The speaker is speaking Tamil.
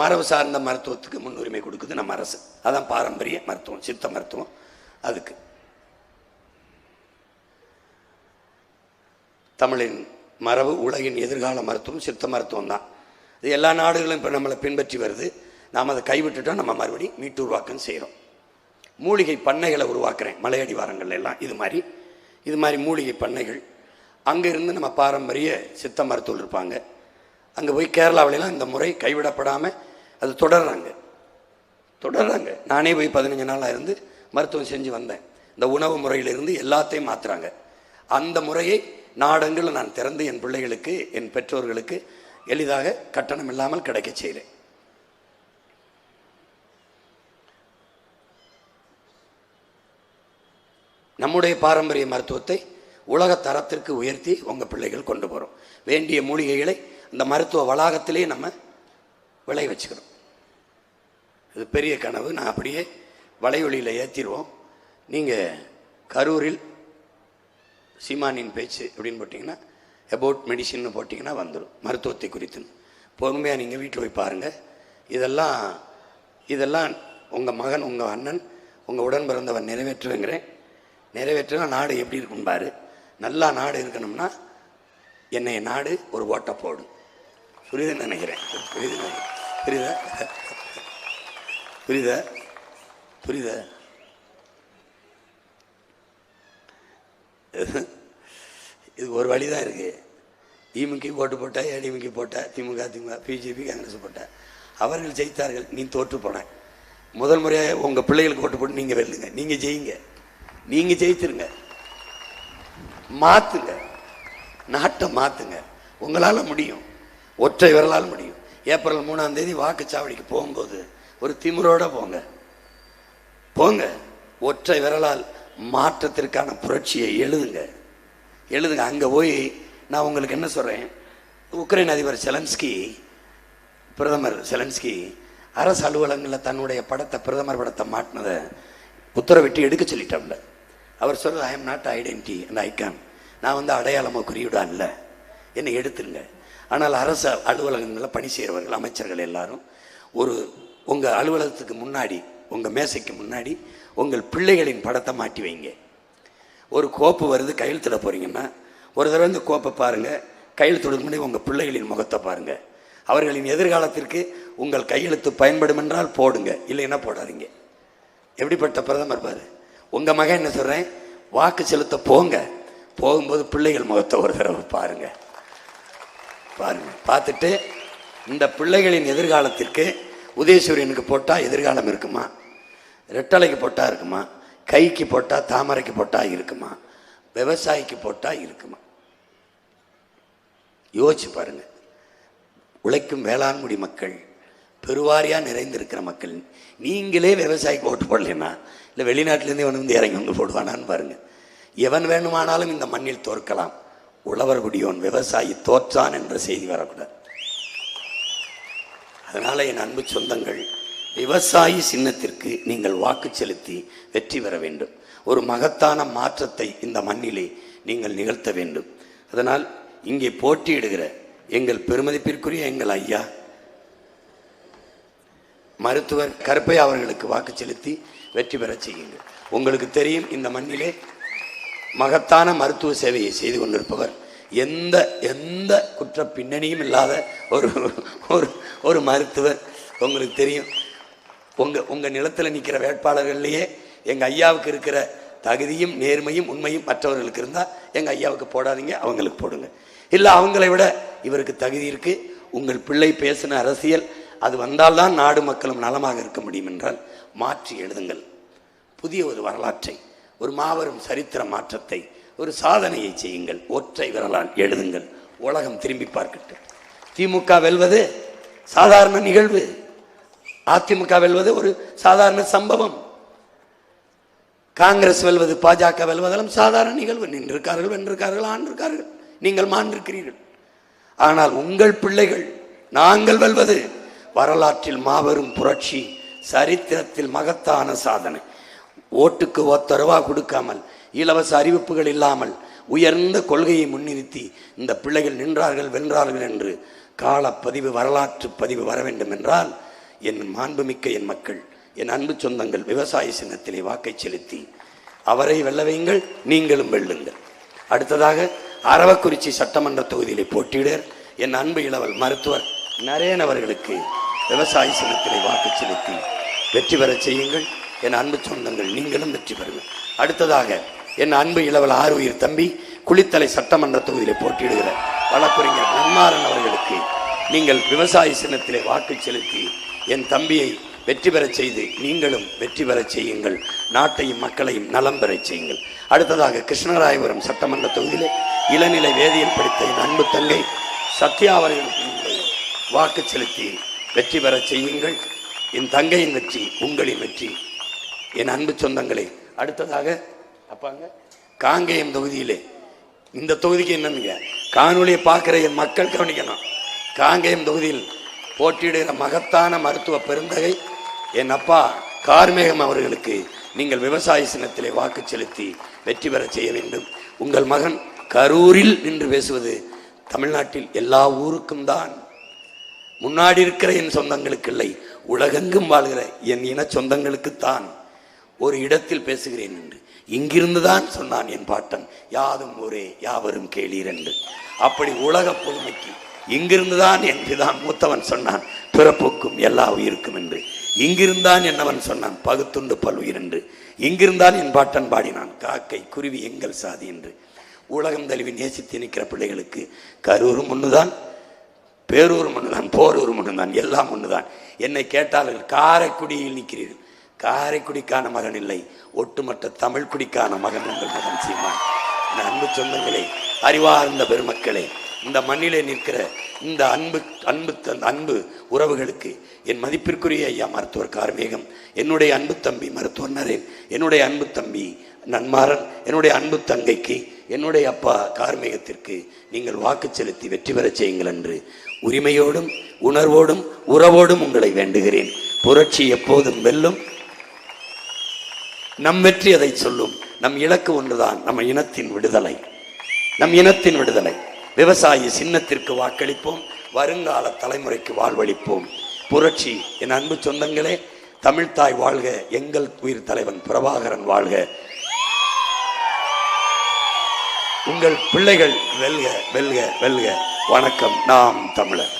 மரபு சார்ந்த மருத்துவத்துக்கு முன்னுரிமை கொடுக்குது நம்ம அரசு. அதான் பாரம்பரிய மருத்துவம், சித்த மருத்துவம். அதுக்கு தமிழின் மரபு, உலகின் எதிர்கால மருத்துவம் சித்த மருத்துவம் தான். இது எல்லா நாடுகளும் இப்போ நம்மளை பின்பற்றி வருது. நாம் அதை கைவிட்டுட்டோம், நம்ம மறுபடியும் மீட்டு உருவாக்கம் செய்கிறோம். மூலிகை பண்ணைகளை உருவாக்குறேன் மலையடிவாரங்கள் எல்லாம். இது மாதிரி மூலிகை பண்ணைகள். அங்கே இருந்து நம்ம பாரம்பரிய சித்த மருத்துவம் இருப்பாங்க. அங்கே போய் கேரளாவிலாம் இந்த முறை கைவிடப்படாமல் அது தொடர்றாங்க. நானே போய் 15 நாளாக இருந்து மருத்துவம் செஞ்சு வந்தேன். இந்த உணவு முறையிலிருந்து எல்லாத்தையும் மாற்றுறாங்க. அந்த முறையை நாடெங்கில் நான் திறந்து என் பிள்ளைகளுக்கு, என் பெற்றோர்களுக்கு எளிதாக கட்டணம் இல்லாமல் கிடைக்க செய்கிறேன். நம்முடைய பாரம்பரிய மருத்துவத்தை உலக தரத்திற்கு உயர்த்தி உங்கள் பிள்ளைகள் கொண்டு போகிறோம். வேண்டிய மூலிகைகளை இந்த மருத்துவ வளாகத்திலே நம்ம விளை வச்சுக்கிறோம். இது பெரிய கனவு. நான் அப்படியே வலைவழியில் ஏற்றிடுவோம். நீங்கள் கரூரில் சீமானின் பேச்சு அப்படின்னு போட்டிங்கன்னா, அபவுட் மெடிசின்னு போட்டிங்கன்னா வந்துடும். மருத்துவத்தை குறித்து பொறுமையாக நீங்கள் வீட்டில் போய் பாருங்கள். இதெல்லாம் உங்கள் மகன், உங்கள் அண்ணன், உங்கள் உடன் பிறந்தவர் நிறைவேற்றினா நாடு எப்படி இருக்கும் பாரு. நல்லா நாடு இருக்கணும்னா என்னைய நாடு ஒரு ஓட்டை போடும். புரியுதுன்னு நினைக்கிறேன். புரியுதா? இது ஒரு வழி தான் இருக்குது. திமுக ஓட்டு போட்டா, ஏடிஎம்கே போட்டா, திமுக, பிஜேபி, காங்கிரஸ் போட்டா அவர்கள் ஜெயித்தார்கள். நீ தோற்று போன. முதல் முறையாக உங்கள் பிள்ளைகளுக்கு ஓட்டு போட்டு நீங்கள் வெல்லுங்க. நீங்கள் ஜெயிங்க. நீங்கள் ஜெயித்துருங்க. மாற்றுங்க, நாட்டை மாற்றுங்க. உங்களால் முடியும். ஒற்றை விரலால் முடியும். ஏப்ரல் 3ஆம் தேதி வாக்குச்சாவடிக்கு போகும்போது ஒரு திமிரோட போங்க. ஒற்றை விரலால் மாற்றத்திற்கான புரட்சியை எழுதுங்க. அங்கே போய் நான் உங்களுக்கு என்ன சொல்கிறேன், உக்ரைன் அதிபர் பிரதமர் செலன்ஸ்கி அரசு அலுவலகங்களில் தன்னுடைய படத்தை, பிரதமர் படத்தை மாட்டினதை உத்தரவிட்டு எடுக்க சொல்லிட்டோம்ல. அவர் சொல்கிறது, I am not identity and icon. நான் அடையாளமோ குறியீடா இல்லை, என்னை எடுத்துருங்க. ஆனால் அரசு அலுவலகங்களில் பணி செய்கிறவர்கள், அமைச்சர்கள் எல்லாரும் உங்கள் அலுவலகத்துக்கு முன்னாடி, உங்கள் மேசைக்கு முன்னாடி உங்கள் பிள்ளைகளின் படத்தை மாட்டி வைங்க. ஒரு கோப்பு வருது, கையெழுத்திட போகிறீங்கன்னா ஒரு தடவை இந்த கோப்பை பாருங்கள். கையெழுத்துக்கு முன்னாடி உங்கள் பிள்ளைகளின் முகத்தை பாருங்கள். அவர்களின் எதிர்காலத்திற்கு உங்கள் கையெழுத்து பயன்படும் என்றால் போடுங்க, இல்லைன்னா போடாதீங்க. எப்படிப்பட்ட பிரதமர் பாரு. உங்கள் மகன் என்ன சொல்கிறேன், வாக்கு செலுத்த போகும்போது பிள்ளைகள் முகத்தை ஒரு தடவை பாருங்க. பார்த்துட்டு இந்த பிள்ளைகளின் எதிர்காலத்திற்கு உதயசூரியனுக்கு போட்டால் எதிர்காலம் இருக்குமா, ரெட்டலைக்கு போட்டால் இருக்குமா, கைக்கு போட்டால், தாமரைக்கு போட்டால் இருக்குமா, விவசாயிக்கு போட்டால் இருக்குமா? யோசிச்சு பாருங்க. உழைக்கும் வேளாண்குடி மக்கள், பெருவாரியாக நிறைந்திருக்கிற மக்கள், நீங்களே விவசாயிக்கு ஓட்டு போடலைன்னா இல்லை வெளிநாட்டிலேருந்து இவன் இறங்கி போடுவானான்னு பாருங்க. எவன் வேணுமானாலும் இந்த மண்ணில் தோற்கலாம், உழவர் குடியோன் விவசாயி தோற்றான் என்ற செய்தி வரக்கூடாது. அதனால என் அன்பு சொந்தங்கள், விவசாயி சின்னத்திற்கு நீங்கள் வாக்கு செலுத்தி வெற்றி பெற வேண்டும். ஒரு மகத்தான மாற்றத்தை இந்த மண்ணிலே நீங்கள் நிகழ்த்த வேண்டும். அதனால் இங்கே போட்டியிடுகிற எங்கள் பெருமதிப்பிற்குரிய எங்கள் ஐயா மருத்துவர் கருப்பையா அவர்களுக்கு வாக்கு செலுத்தி வெற்றி பெற செய்யுங்கள். உங்களுக்கு தெரியும், இந்த மண்ணிலே மகத்தான மருத்துவ சேவையை செய்து கொண்டிருப்பவர், எந்த குற்ற பின்னணியும் இல்லாத ஒரு மருத்துவர். உங்களுக்கு தெரியும், உங்கள் நிலத்தில் நிற்கிற வேட்பாளர்கள்லேயே எங்கள் ஐயாவுக்கு இருக்கிற தகுதியும் நேர்மையும் உண்மையும் மற்றவர்களுக்கு இருந்தால் எங்கள் ஐயாவுக்கு போடாதீங்க, அவங்களுக்கு போடுங்க. இல்லை அவங்களை விட இவருக்கு தகுதி இருக்குது, உங்கள் பிள்ளை பேசின அரசியல் அது வந்தால்தான் நாடு மக்களும் நலமாக இருக்க முடியும் என்றால் மாற்றி எழுதுங்கள். புதிய ஒரு வரலாற்றை, ஒரு மாபெரும் சரித்திர மாற்றத்தை, ஒரு சாதனையை செய்யுங்கள். ஒற்றை விரலால் எழுதுங்கள். உலகம் திரும்பி பார்க்கட்டும். திமுக வெல்வது சாதாரண நிகழ்வு, அதிமுக வெல்வது ஒரு சாதாரண சம்பவம், காங்கிரஸ் வெல்வது, பாஜக வெல்வதெல்லாம் சாதாரண நிகழ்வு. நின்றிருக்கார்கள், வென்றிருக்கார்கள், ஆண்டிருக்கார்கள், நீங்கள் மாண்டிருக்கிறீர்கள். ஆனால் உங்கள் பிள்ளைகள், நாங்கள் வெல்வது வரலாற்றில் மாபெரும் புரட்சி, சரித்திரத்தில் மகத்தான சாதனை. ஓட்டுக்கு ஒத்தரவா கொடுக்காமல், இலவச அறிவிப்புகள் இல்லாமல், உயர்ந்த கொள்கையை முன்னிறுத்தி இந்த பிள்ளைகள் நின்றார்கள், வென்றார்கள் என்று காலப்பதிவு, வரலாற்று பதிவு வர வேண்டும் என்றால் என் மாண்புமிக்க என் மக்கள், என் அன்பு சொந்தங்கள் விவசாய சின்னத்திலே வாக்கை செலுத்தி அவரை வெல்ல வையுங்கள், நீங்களும் வெல்லுங்கள். அடுத்ததாக அரவக்குறிச்சி சட்டமன்ற தொகுதியிலே போட்டியிட என் அன்பு இளவல் மருத்துவர் நரேன் அவர்களுக்கு விவசாய சின்னத்திலே வாக்கு செலுத்தி வெற்றி பெற செய்யுங்கள். என் அன்பு சொந்தங்கள், நீங்களும் வெற்றி பெறுங்கள். அடுத்ததாக என் அன்பு இளவல் ஆறுயிர் தம்பி குளித்தலை சட்டமன்ற தொகுதியிலே போட்டியிடுகிற வழக்கறிஞர் நன்மாறன் அவர்களுக்கு நீங்கள் விவசாய சின்னத்திலே வாக்கு செலுத்தி என் தம்பியை வெற்றி பெற செய்து நீங்களும் வெற்றி பெற செய்யுங்கள். நாட்டையும் மக்களையும் நலம் பெற செய்யுங்கள். அடுத்ததாக கிருஷ்ணராயபுரம் சட்டமன்ற தொகுதியிலே இளநிலை வேதியியல் படித்த என் அன்பு தங்கை சத்யா அவர்களுக்கு நீங்கள் வாக்கு செலுத்தி வெற்றி பெற செய்யுங்கள். என் தங்கையின் வெற்றி உங்களின் வெற்றி. என் அன்பு சொந்தங்களே, அடுத்ததாக அப்பாங்க காங்கேயம் தொகுதியிலே, இந்த தொகுதிக்கு என்னன்னு காணொலியை பார்க்குற என் மக்கள் கவனிக்கணும். காங்கேயம் தொகுதியில் போட்டியிடுகிற மகத்தான மருத்துவ பெருந்தகை என் அப்பா கார்மேகம் அவர்களுக்கு நீங்கள் விவசாய சின்னத்திலே வாக்கு செலுத்தி வெற்றி பெற செய்ய வேண்டும். உங்கள் மகன் கரூரில் நின்று பேசுவது தமிழ்நாட்டில் எல்லா ஊருக்கும் தான், முன்னாடி இருக்கிற என் சொந்தங்களுக்கு இல்லை, உலகெங்கும் வாழ்கிற என் இன சொந்தங்களுக்குத்தான் ஒரு இடத்தில் பேசுகிறேன் என்று இங்கிருந்துதான் சொன்னான் என் பாட்டன், யாதும் ஊரே யாவரும் கேளீர் என்று. அப்படி உலக பொதுமைக்கு இங்கிருந்துதான் என் பிதான் மூத்தவன் சொன்னான், பிறப்புக்கும் எல்லா உயிருக்கும் என்று. இங்கிருந்தான் என்னவன் சொன்னான், பகுத்துண்டு பல்வுயிர் என்று. இங்கிருந்தான் என் பாட்டன் பாடினான், காக்கை குருவி எங்கள் சாதி என்று. உலகம் தழுவி நேசித்து நிற்கிற பிள்ளைகளுக்கு கரூரும் ஒண்ணுதான், பேரூரும் ஒண்ணுதான், போரூரும் ஒண்ணுதான், எல்லாம் ஒண்ணுதான். என்னை கேட்டார்கள் காரைக்குடியில் நிற்கிறீர்கள். காரைக்குடிக்கான மகன் இல்லை, ஒட்டுமொத்த தமிழ் குடிக்கான மகன் உங்கள் மகன் சீமான். அன்பு சொந்தங்களே, அறிவார்ந்த பெருமக்களே, இந்த மண்ணிலே நிற்கிற இந்த அன்பு உறவுகளுக்கு என் மதிப்பிற்குரிய ஐயா மருத்துவர் கார்மேகம், என்னுடைய அன்பு தம்பி மருத்துவர் நரேன், என்னுடைய அன்பு தம்பி நன்மாறன், என்னுடைய அன்பு தங்கைக்கு, என்னுடைய அப்பா கார்மேகத்திற்கு நீங்கள் வாக்கு செலுத்தி வெற்றி பெற செய்யுங்கள் என்று உரிமையோடும் உணர்வோடும் உறவோடும் உங்களை வேண்டுகிறேன். புரட்சி எப்போதும் வெல்லும், நம் வெற்றி அதை சொல்லும். நம் இலக்கு ஒன்றுதான், நம்ம இனத்தின் விடுதலை, நம் இனத்தின் விடுதலை. விவசாயி சின்னத்திற்கு வாக்களிப்போம், வருங்கால தலைமுறைக்கு வாழ்வளிப்போம். புரட்சி. என் அன்பு சொந்தங்களே, தமிழ்தாய் வாழ்க, எங்கள் உயிர் தலைவன் பிரபாகரன் வாழ்க, உங்கள் பிள்ளைகள் வெல்க வெல்க வெல்க. வணக்கம். நாம் தமிழர்.